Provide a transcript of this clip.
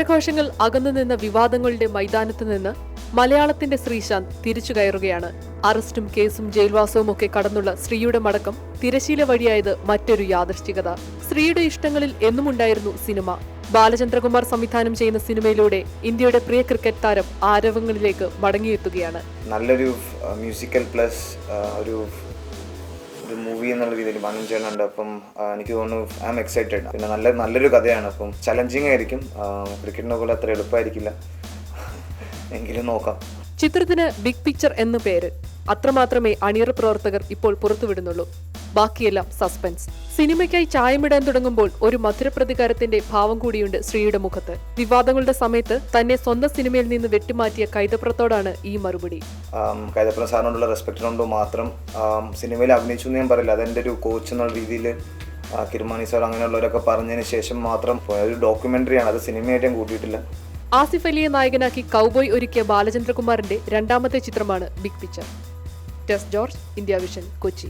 കരഘോഷങ്ങൾ അകന്നുനിന്ന വിവാദങ്ങളുടെ മൈതാനത്ത് നിന്ന് മലയാളത്തിന്റെ ശ്രീശാന്ത് തിരിച്ചു കയറുകയാണ്. അറസ്റ്റും കേസും ജയിൽവാസവും ഒക്കെ കടന്നുള്ള ശ്രീയുടെ മടക്കം തിരശീല വഴിയായത് മറ്റൊരു യാദൃശ്ചികത. ശ്രീയുടെ ഇഷ്ടങ്ങളിൽ എന്നുമുണ്ടായിരുന്നു സിനിമ. ബാലചന്ദ്രകുമാർ സംവിധാനം ചെയ്യുന്ന സിനിമയിലൂടെ ഇന്ത്യയുടെ പ്രിയ ക്രിക്കറ്റ് താരം ആരവങ്ങളിലേക്ക് മടങ്ങിയെത്തുകയാണ്. നല്ലൊരു മ്യൂസിക്കൽ പ്ലസ് ഒരു മൂവി എന്നുള്ള രീതിയിൽ മനഞ്ചേനുണ്ട്. അപ്പം എനിക്ക് തോന്നുന്നു ഐ ആം എക്സൈറ്റഡ്. പിന്നെ നല്ലൊരു കഥയാണ്. അപ്പം ചലഞ്ചിങ് ആയിരിക്കും. ക്രിക്കറ്റിനെ പോലെ അത്ര എളുപ്പമായിരിക്കില്ല, എങ്കിലും നോക്കാം. ചിത്രത്തിന് ബിഗ് പിക്ചർ എന്ന പേര്. അത്രമാത്രമേ അണിയറ പ്രവർത്തകർ ഇപ്പോൾ പുറത്തുവിടുന്നുള്ളൂ. ബാക്കിയെല്ലാം സസ്പെൻസ്. സിനിമയ്ക്കായി ചായമിടാൻ തുടങ്ങുമ്പോൾ ഒരു മധുരപ്രതികാരത്തിന്റെ ഭാവം കൂടിയുണ്ട് ശ്രീയുടെ മുഖത്ത്. വിവാദങ്ങളുടെ സമയത്ത് തന്നെ സ്വന്തം സിനിമയിൽ നിന്ന് വെട്ടിമാറ്റിയ കൈതപ്രത്തോടാണ് ഈ മറുപടി. കൈതപ്രം സാറിനോടുള്ള റെസ്പെക്റ്റിനോട് മാത്രം സിനിമയിൽ അഭിനയിച്ചു എന്ന് ഞാൻ പറയില്ല. അതെൻ്റെ ഒരു കോച്ച് എന്നുള്ള രീതിയിൽ കിർമാണി സാർ അങ്ങനെയുള്ളവരൊക്കെ പറഞ്ഞതിന് ശേഷം മാത്രം ഒരു ഡോക്യുമെന്ററിയാണ്. അത് സിനിമയായിട്ട് ഞാൻ കൂട്ടിയിട്ടില്ല. ആസിഫ് അലിയെ നായകനാക്കി കൗബോയ് ഒരുക്കിയ ബാലചന്ദ്രകുമാറിന്റെ രണ്ടാമത്തെ ചിത്രമാണ് ബിഗ് പിക്ചർ. ടെസ് ജോർജ്, ഇന്ത്യ വിഷൻ, കൊച്ചി.